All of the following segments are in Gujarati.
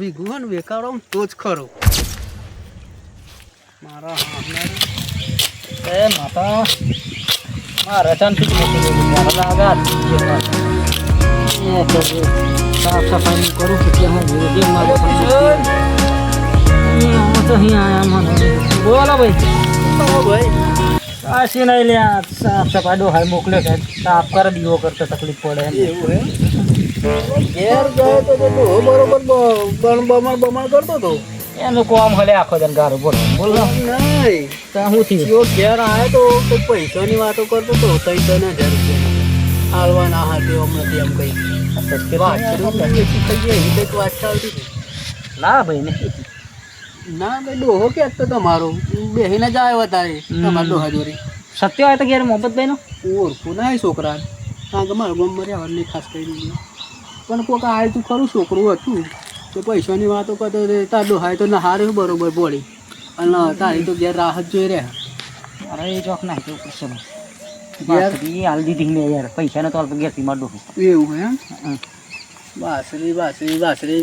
વિઘુન વેકારો તો જ ખરો મારા એ માતા મારા ચાંદથી મારા લાગા સાફ સફાઈ કરું છું ત્યાં હું મારે તો અહીં આયા મને બોલો ભાઈ આશી નહીં લ્યા સાફ સફાઈ ડોહાઈ મોકલ્યો છે સાફ કરી દીવો કરતો તકલીફ પડે એવું એમ ઘેર ગયો તો બરોબર બમણ કરતો હતો એનું કોમ હલે આખો જન ગારો બોલો બોલો નહીં ત્યાં શું થયું જો ઘેર આવ્યો તો પૈસાની વાતો કરતો હતો 3,000 રૂપિયા હાલવાના હાથે હમણાં એમ કઈ વાત ચાલતી હતી ના ભાઈ ને ના ભાઈ ડોહો ક્યાંક તો તમારો બેહીને જ આવ્યો તારે તમારા ડોહા જોડે સત્ય હોય તો ઘેર મોહબ્બતભાઈ નો ઓળખું ના છોકરા કારણ કે મારા ગામ મર્યા નહીં ખાસ કરી પણ કોઈક આવ્યું તું ખરું છોકરું હતું તો પૈસાની વાતો કરતો તાર ડોહાય તો નહારે બરોબર બોડી અને તારી તો ઘેર રાહત જોઈ રહ્યા અરે એ ચોક ના કેવું કરશે હાલ દીધી મેં યાર પૈસા ને તો ઘેરથી માર ડોહું એવું એમ બાસરી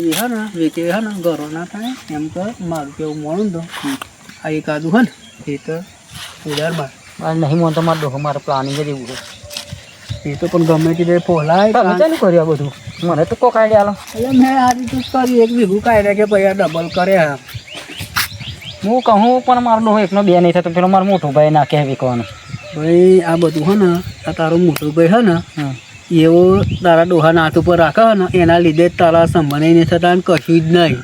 બી હા ને વેચે હા ને ઘરો ના થાય એમ તો મારું કેવું મોડું તો આ એકાદું હે ને એ તો ઉધારમાં નહીં મોન તો માર ડોહો મારે પ્લાનિંગ જ એવું છે એ તો પણ ગમે તે પોલાય તમે ચાલુ કર્યું આ બધું મને તો કોક આઈડિયા આલો એટલે મેં આ રીતું જ કર્યું 1 વીઘું કાઢ્યા કે પૈસા ડબલ કર્યા હું કહું પણ મારો ડોહો એકનો બે નહીં થતો પેલો મારો મોટો ભાઈ ના કહેવી કહેવાનું ભાઈ આ બધું હે ને આ તારો મોટો ભાઈ હે ને એવો તારા ડોહાના હાથ ઉપર રાખે ને એના લીધે જ તારા સંબંધ નહીં થતા અને કશું જ નહીં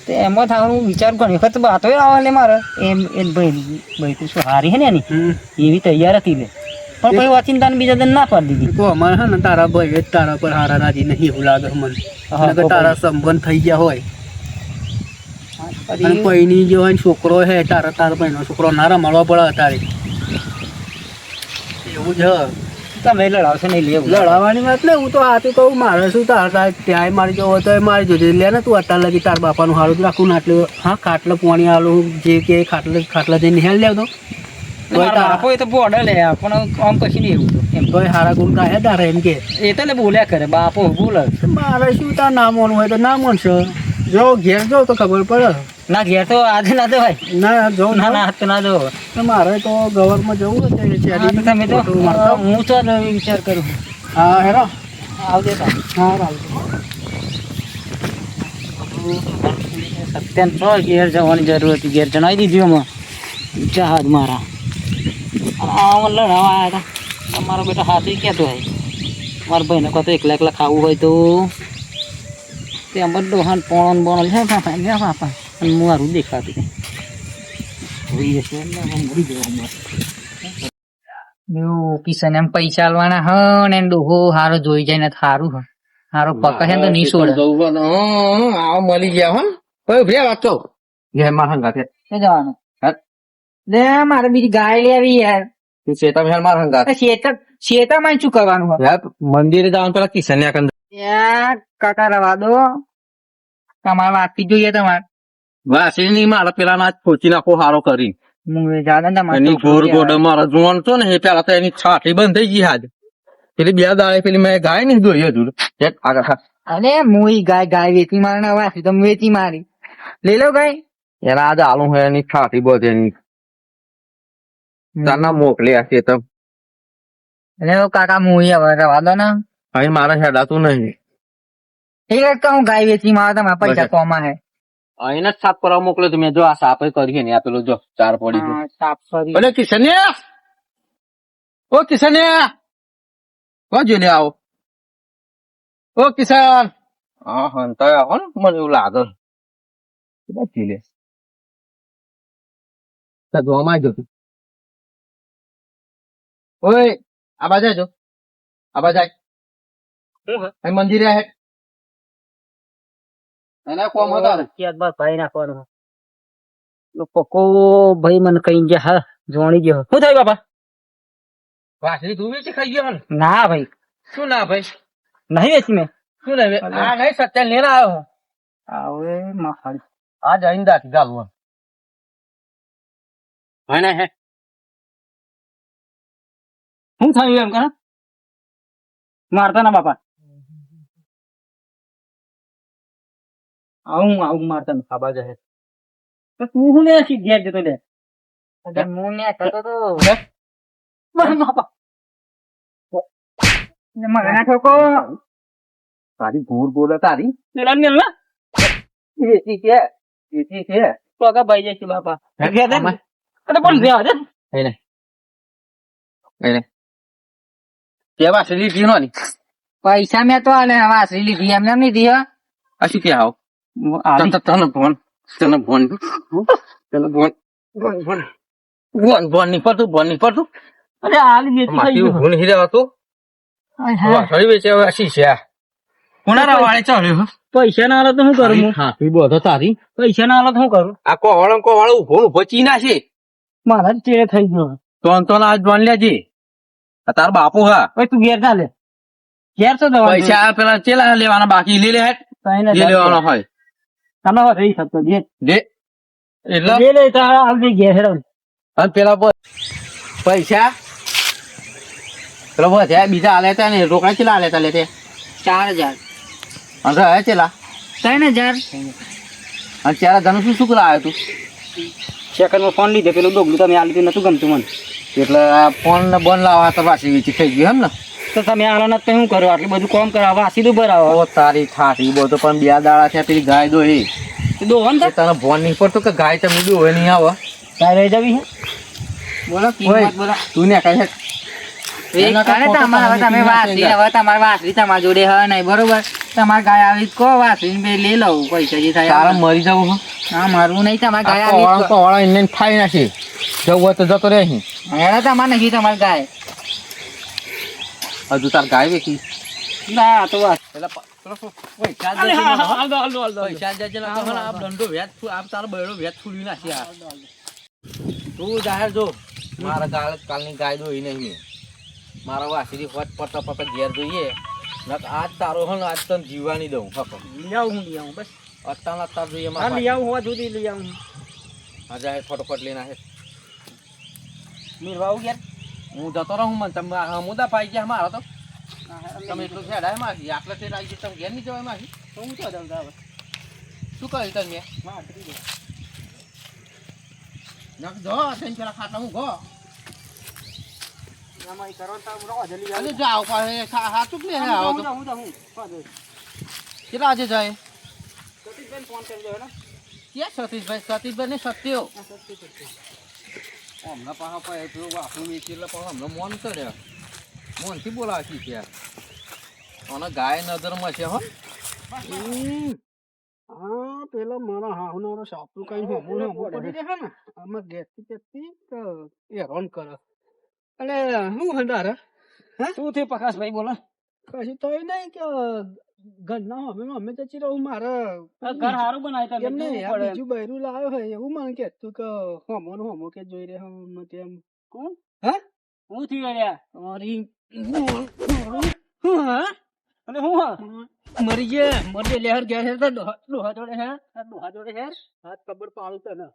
તો એમાં થવાનું વિચાર ઘણી વખત વાતો આવે ને મારે એમ એ ભાઈ તું શું હારી હે ને એની એવી તૈયાર હતી લે પણ પછી વાંચીને બીજા દિન ના પાડી દીધી તો અમારે હે ને તારા ભાઈ જ તારા પર હારા રાજી નહીં એવું લાગે મને તારા સંબંધ થઈ ગયા હોય અને પૈની જે હોય છોકરો હે તારા ભાઈનો છોકરો ના રમાડવા પડે તારે એવું જ તમે લડાવશો નહીં લેવું લડાવવાની વાત ને હું તો હાથું કહું મારે શું તાર ત્યાંય મારી જવો તો મારી જોજે લે ને તું અત્યારે લગી તાર બાપાનું હારું જ રાખું ને આટલે હા ખાટલે પાણી આલું જે કે ખાટલા જઈને નિહાળ લેવ તો બાપો એ તો બોર્ડર લે પણ આમ કશું નહીં એવું એમ તો હારા ગુણ કાહે તારે એમ કે એ તો બોલ્યા કરે બાપો બોલે મારે શું તાર ના મોનવું હોય તો ના મોનશો જો ઘેર જાવ તો ખબર પડે ના ઘેર તો આજે ના દો ભાઈ ના જો ના ના તો ના દો મારે તો ગવરમાં જવું હતું તમે તો હું તો વિચાર કરું હા હેરો આવજે હા આવજો સત્યાન છો ઘેર જવાની જરૂર હતી ઘેર જણાવી દીધી અમે જહાજ મારા આમાં લડાવા આવ્યા હતા મારો બેટા હાથે કહેતો હોય મારા ભાઈને કહો તો એકલા ખાવું હોય તો ત્યાં બધું હાન પોણ બોણ છે પાપા ગયા પાપા અને મારું દેખાતું કિશન એમ પૈસા આલવાના હ ને ડોહો હારો જોઈ જાય ને સારું હ હારો પકડે તો નહીં છોડે આવો મળી ગયા હો કોઈ ભ્રે વાંચો ઘેર માં હંગાતે જવાનું લે મારે બીજી ગાય લેવી યાર તું ચેતા મેલ માર હંગાતે શેતામાં શું કરવાનું યાર મંદિરે જવાનું પેલા કિશન ને કંદ યાર કાકા રવા દો તમારે વાતથી જોઈએ તમારે વાસી ની મારા પેલા ના ખોચી નાખો હારો કરી એની ગોર ગોડ મારા જોવાનું છો ને એ પેલા તો એની છાતી બંધ થઈ ગઈ હાજ પેલી બે દાડે પેલી મેં ગાય નહીં દોઈ હજુ અરે મુઈ ગાય વેચી મારે ને વાસી તો વેચી મારી લઈ લો ગાય એના આજ આલુ હોય એની છાતી બધે એની તારના મોકલ્યા છે તો અરે કાકા મુઈ હવે રવા દો ને અહીં મારા હેડાતું નહીં એક હું ગાય વેચી મારે તમારા પૈસા કોમાં હે અહીં જ સાફ કરવા મોકલ્યો તમે જો આ સાફ કરીએ ને આપેલું જો 4 પડી સાફ કરી અરે કિશન્યા ઓ કિશન્યા કો જો લે આવો ઓ કિશન હા હંતા આવો ને મને એવું લાગે બાકી લે તો જોમાં જો ઓય આ બાજુ જો આ બાજુ અહીં મંદિરે હે એના કોમ હતા ભાઈ નાખવાનું પકો ભાઈ મને કઈ ગયા હા જોણી ગયો શું થાય બાપા વાસળી તું વેચી ખાઈ ગયો ને ના ભાઈ શું ના ભાઈ નહીં વેચી મેં શું નહીં આ નહીં સત્યાન લેના આવ્યો આવે મારી આ જઈને દાખી ચાલુ ભાઈ ને હે શું થયું એમ કરા મારતા ના બાપા આવું માર તને ખાવા જાય તો તું હું ને શી ઘેર જતો લે હું ને કરતો તો મગના ઠોકો તારી ભૂર બોલે તારી મેલા મેલા એથી છે પગા ભાઈ જાય છે બાપા ઘેર દે અરે બોલ દે આજે કે વાસળી લીધી નો ની પૈસા મેં તો આલે વાસરી લીધી એમને નહીં દી આ શું કે આવ તને ફોન ની પડતું અરે આલી બેચી થઈ માટી ગયું ભૂન હીરે હતું વાસળી વેચે હવે અસી છે કોનારા વાળે ચાલ્યો પૈસા ના આલે તો શું કરું હું હા પી બધો તારી પૈસા ના આલે તો શું કરું આ કોવાળો ઉભો ચીના છે મારા જ ચેડે થઈ ગયો તો આજ જોન લેજે આ તાર બાપુ હા ભાઈ તું ઘેર ચાલે ઘેર તો દવા પૈસા પેલા ચેલા લેવાના બાકી લે હેટ જે લેવાનો હોય તમે રહી શકતો જે લે એટલે લે લે તારા હાલ દે ઘેર હેડો અને પેલા પૈસા પેલા બધા બીજા આલે તા ને રોકડા ચેલા આલે તા લે તે 4000 અને રહે ચેલા 3000 અને 4000 નું શું કરાયો તું સેકન્ડ માં ફોન લીધે પેલું ડોગલું તમે આલી નતું ગમતું મને એટલે આ ફોન ને બંધ લાવવા તો વાસી વીચી થઈ ગયું એમ ને તો તમે આલો નથી શું કરો આટલું બધું કામ કરાવો આ સીધું ભરાવો ઓ તારી થાતી બધો પણ 2 દાડા છે પેલી ગાય દો એ દોહન તો તને ફોન નહીં પડતો કે ગાય તમે દો હોય નહીં આવે તારે રહી જવી છે બોલો કિંમત બોલો તું ને કહે તમે વાસરી તમારા જોડે હ નહીં બરોબર તમારે ગાય આવી કો વાસરી લઈ લઉં પૈસા જે થાય તારા મરી જવું હા મારવું નહીં તમારે ગાય આવી કોવાળા એને ફાઈ નાખી જવું હોય તો જતો રહે અહીં હેડા તમારે નહીં તમારી ગાય હજુ તાર ગાય વેચી ના તો વાત તું જાહેર જો મારા કાલની ગાય દોઈ નહીં મારા વાસી હોત પતા પતા ઘેર જોઈએ આજ તારો હો આજ તને જીવવાની દઉં લઈ આવું બસ અત્યાર જોઈએ હા લઈ આવું હોવા સુધી લઈ આવું આ જાહેર ફટોફટ લઈને આવે મીરવાવું ઘેર હું જતો રહું મને તમે મુદા પાઈ ગયા મારો તો તમે એટલું ખેડાય માગી આટલા તે આવી તમે ઘેર નહીં જવાય માગી તો હું તો જવું શું કહ્યું તમે જો પેલા ખાતા હું ગો અરે જાઓ પાસે સાચું ને આવો તો કેટલા આજે જાય ક્યાં સતીશભાઈ ને સત્યો હમણાં પાછા પાસે પેલું વાપરું વેચી એટલે પાછું હમણાં મોન ચડે મોનથી બોલાવી છે અને ગાય નજરમાં છે હો હા પેલા મારા હાહુનારો સાપરું કઈ હમું પડી રહે ને આમાં ગેસથી પેસથી હેરાન કરે અને શું હંડાર શું થયું પ્રકાશભાઈ બોલો કશું તો નહીં કે ઘરના અમે જતી રહું મારે ઘર સારું બનાવ્યું એમ નહીં બીજું બૈરું લાવ્યો હોય એવું મને કહેતું કે હોમો કે જોઈ રહ્યા તેમ કોણ હા હું થયું રહ્યા અરે અને હું મરી ગયા લહેર ગયા છે ડોહા જોડે હે ડોહા જોડે હેર હાથ કબર પાડું તને